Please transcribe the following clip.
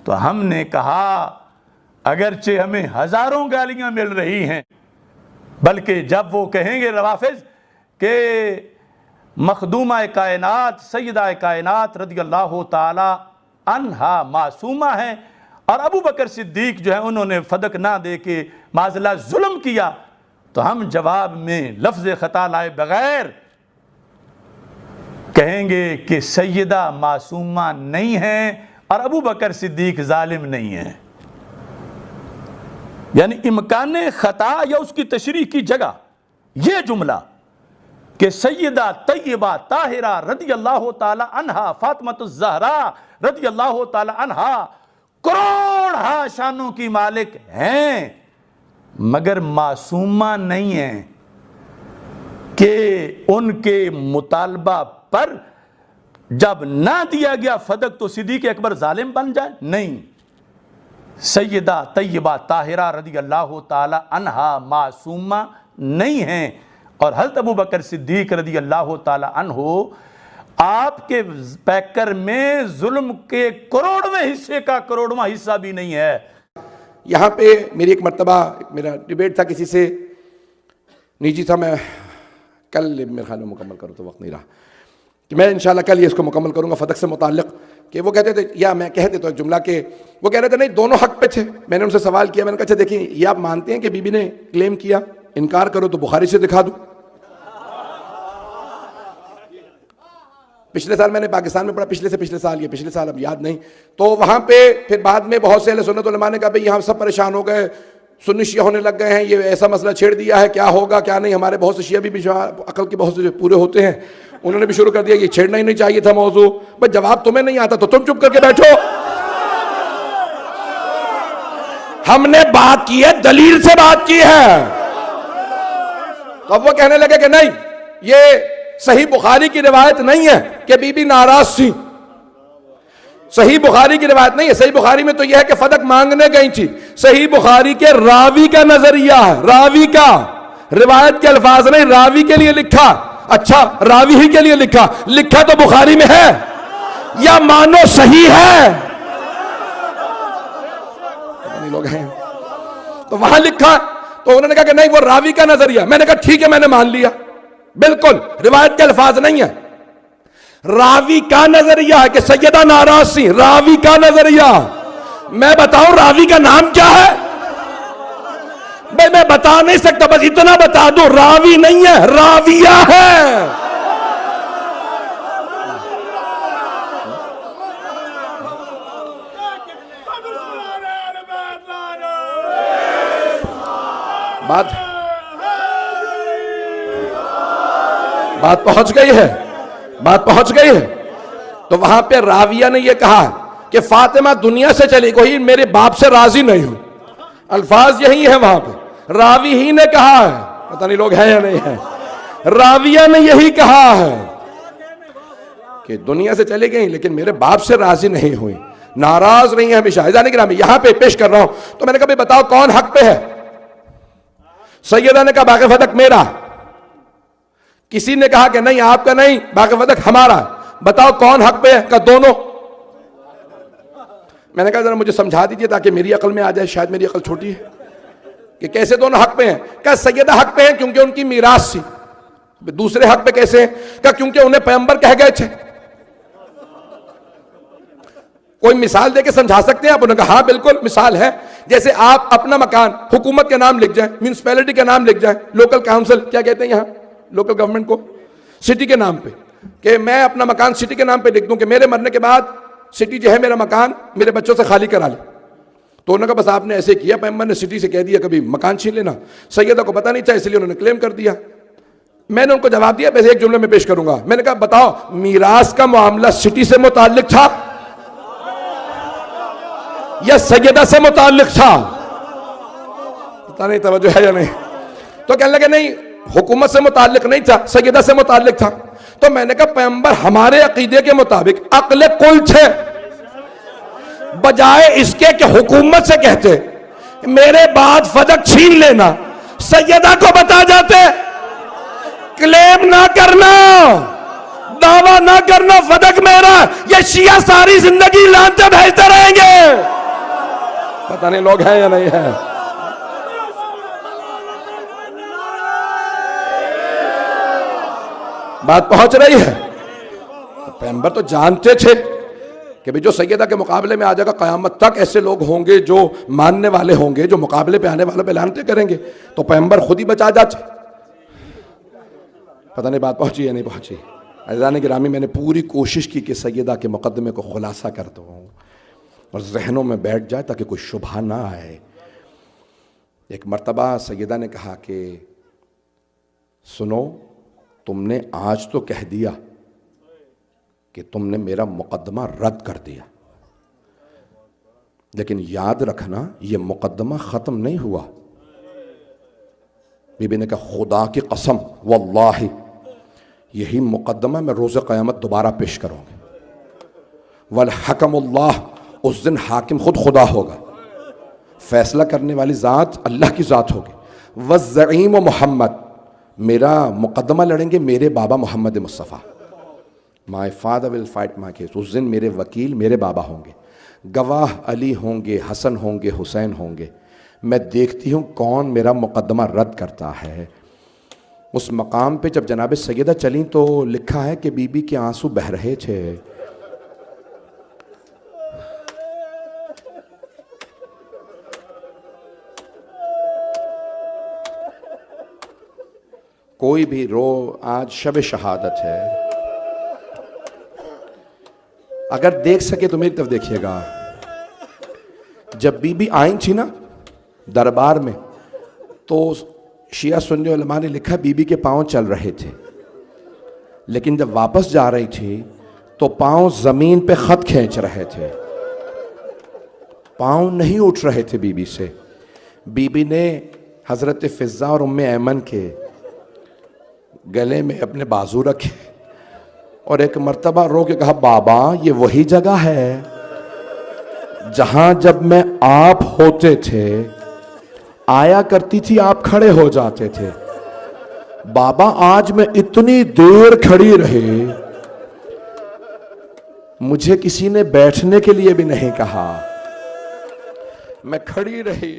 तो हमने कहा अगरचे हमें हजारों गालियां मिल रही हैं, बल्कि जब वो कहेंगे रवाफिज के मखदूमा कायनात सैयदा कायनात रज़ियल्लाहु ताला अन्हा मासूमा है और अबू बकर सिद्दीक जो है उन्होंने फदक ना दे के माज़ल्लाह जुल्म किया, तो हम जवाब में लफ्ज़ ख़ता लाए बगैर कहेंगे कि सैयदा मासूमा नहीं है और अबू बकर सिद्दीक जालिम नहीं है। यानी इम्कान ख़ता या उसकी तशरीह की जगह यह जुमला कि सैयदा तय्यबा ताहिरा रज़ियल्लाहु ताला अन्हा फातिमातुज़ ज़हरा रज़ियल्लाहु ताला अन्हा करोड़ शानों की मालिक हैं मगर मासूमा नहीं है कि उनके मुतालबा पर जब ना दिया गया फदक तो सिद्दीक़ अकबर जालिम बन जाए। नहीं, सैयदा तय्यबा ताहिरा रज़ियल्लाहु ताला अन्हा मासूमा नहीं हैं और हज़रत अबू बकर सिद्दीक़ रज़ियल्लाहु ताला अन्हु आपके पैकर में जुल्म के करोड़वें हिस्से का करोड़वां हिस्सा भी नहीं है। यहाँ पे मेरी एक मर्तबा मेरा डिबेट था किसी से, निजी था, मैं कल मेरे ख्याल में मुकम्मल करूँ तो वक्त नहीं रहा कि मैं इंशाल्लाह कल ये इसको मुकम्मल करूँगा फदक से मुताल्लिक़ कि वो कहते थे या मैं कहते तो एक जुमला के वो कह रहे थे नहीं दोनों हक पे थे। मैंने उनसे सवाल किया, मैंने कहा अच्छा देखिए ये आप मानते हैं कि बीबी ने क्लेम किया, इनकार करो तो बुखारी से दिखा दूँ। पिछले साल मैंने पाकिस्तान में पढ़ा, पिछले से पिछले साल, ये पिछले साल अब याद नहीं, तो वहाँ पे फिर बाद में बहुत से अहले सुन्नत उलमा ने कहा भाई यहाँ सब परेशान हो गए, सुन्नी शिया होने लग गए हैं, ये ऐसा मसला छेड़ दिया है, क्या होगा क्या नहीं। हमारे बहुत से शिया भी अकल के बहुत से पूरे होते हैं, उन्होंने भी शुरू कर दिया ये छेड़ना ही नहीं चाहिए था मौजू। भाई जवाब तुम्हें नहीं आता तो तुम चुप करके बैठो। हमने बात की है, दलील से बात की है। तो अब वो कहने लगे कि नहीं ये सही बुखारी की रिवायत नहीं है कि बीबी नाराज थी, सही बुखारी की रिवायत नहीं है। सही बुखारी में तो यह है कि फदक मांगने गई थी। सही बुखारी के रावी का नजरिया है, रावी का, रिवायत के अल्फाज नहीं, रावी के लिए लिखा। अच्छा रावी ही के लिए लिखा, लिखा तो बुखारी में है या मानो सही है, लोग हैं तो वहां लिखा। तो उन्होंने कहा कि नहीं वो रावी का नजरिया। मैंने कहा ठीक है मैंने मान लिया, बिल्कुल रिवायत के अल्फाज नहीं है, रावी का नजरिया है कि सैयदा नाराज थी, रावी का नजरिया। मैं बताऊं रावी का नाम क्या है? मैं बता नहीं सकता, बस इतना बता दो रावी नहीं है, राविया है। बात पहुंच गई है, बात पहुंच गई है। तो वहां पे राविया ने यह कहा कि फातिमा दुनिया से चली गई, मेरे बाप से राजी नहीं हूं। अल्फाज यही है वहां पे, रावी ही ने कहा है, पता नहीं लोग हैं या नहीं है। राविया ने यही कहा है कि दुनिया से चली गई लेकिन मेरे बाप से राजी नहीं हुई, नाराज नहीं है हमेशा। जाने के नाम यहां पे पेश कर रहा हूं। तो मैंने कहा बताओ कौन हक पे है? सैयदा ने कहा बाक़ी फदक मेरा, किसी ने कहा कि नहीं आपका नहीं, बाक़ी फदक हमारा। बताओ कौन हक पे है? का दोनों। मैंने कहा जरा मुझे समझा दीजिए ताकि मेरी अकल में आ जाए, शायद मेरी अकल छोटी है कि कैसे दोनों हक पे हैं। क्या सैयदा हक पे हैं क्योंकि उनकी मीरास थी। दूसरे हक पे कैसे हैं? क्या क्योंकि उन्हें पैगंबर कह गए थे। कोई मिसाल देके समझा सकते हैं आप? उन्होंने कहा हाँ बिल्कुल मिसाल है। जैसे आप अपना मकान हुकूमत के नाम लिख जाए, म्यूनिसिपैलिटी के नाम लिख जाए, लोकल काउंसिल क्या कहते हैं यहाँ, लोकल गवर्नमेंट को, सिटी के नाम पे, कि मैं अपना मकान सिटी के नाम पे लिख दूं कि मेरे मरने के बाद सिटी जो है मेरा मकान मेरे बच्चों से खाली करा ले। तो उन्होंने कहा बस आपने ऐसे किया, पैगंबर ने सिटी से कह दिया कभी मकान छीन लेना। सैयदा को पता नहीं था इसलिए उन्होंने क्लेम कर दिया। मैंने उनको जवाब दिया, वैसे एक जुमले में पेश करूंगा। मैंने कहा बताओ मीरास का मामला सिटी से मुताल्लिक था या सैयदा से मुताल्लिक था? पता नहीं तवज्जो है या नहीं। तो कहने लगे नहीं हुकूमत से मुताल्लिक नहीं था, सैयदा से मुताल्लिक था। तो मैंने कहा पैगंबर हमारे अकीदे के मुताबिक अक्ल कुल थे, बजाय इसके कि हुकूमत से कहते मेरे बाद फदक छीन लेना, सैयदा को बता जाते क्लेम ना करना, दावा ना करना फदक मेरा। ये शिया सारी जिंदगी लानते भेजते रहेंगे। पता नहीं लोग हैं या नहीं है। बात पहुंच रही है। तो पैगंबर तो जानते थे कि भाई जो सैयदा के मुकाबले में आ जाएगा, क़यामत तक ऐसे लोग होंगे जो मानने वाले होंगे, जो मुकाबले पे आने वालों पे लानते करेंगे, तो पैगंबर खुद ही बचा जाते। पता नहीं बात पहुंची या नहीं पहुंची। अज़ान गिरामी, मैंने पूरी कोशिश की कि सैयदा के मुकदमे को खुलासा कर दूँ और जहनों में बैठ जाए ताकि कोई शुबहा ना आए। एक मर्तबा सैयदा ने कहा कि सुनो, तुमने आज तो कह दिया कि तुमने मेरा मुकदमा रद्द कर दिया, लेकिन याद रखना यह मुकदमा खत्म नहीं हुआ। बीबी ने कहा खुदा की कसम, वल्लाहि यही मुकदमा मैं रोज़ क़यामत दोबारा पेश करूंगी। वल हकमुल्लाह, उस दिन हाकिम खुद खुदा होगा, फैसला करने वाली ज़ात अल्लाह की ज़ात होगी। वज़्ज़ईम मोहम्मद, मेरा मुकदमा लड़ेंगे मेरे बाबा Mohammad Mustafa. My father will fight my case. उस दिन मेरे वकील मेरे बाबा होंगे, गवाह अली होंगे, हसन होंगे, हुसैन होंगे। मैं देखती हूँ कौन मेरा मुकदमा रद्द करता है। उस मकाम पे जब जनाब सैयदा चली तो लिखा है कि बीबी के आंसू बह रहे थे। कोई भी रो, आज शब शहादत है। अगर देख सके तो मेरी तरफ देखिएगा। जब बीबी आई थी ना दरबार में, तो शिया सुन्नी उलमा ने लिखा बीबी के पांव चल रहे थे, लेकिन जब वापस जा रही थी तो पांव जमीन पे खत खींच रहे थे, पांव नहीं उठ रहे थे बीबी से। बीबी ने हजरत फिजा और उम्मे ऐमन के गले में अपने बाजू रखे और एक मर्तबा रो के कहा, बाबा ये वही जगह है जहां जब मैं आप होते थे आया करती थी, आप खड़े हो जाते थे। बाबा आज मैं इतनी देर खड़ी रही, मुझे किसी ने बैठने के लिए भी नहीं कहा, मैं खड़ी रही।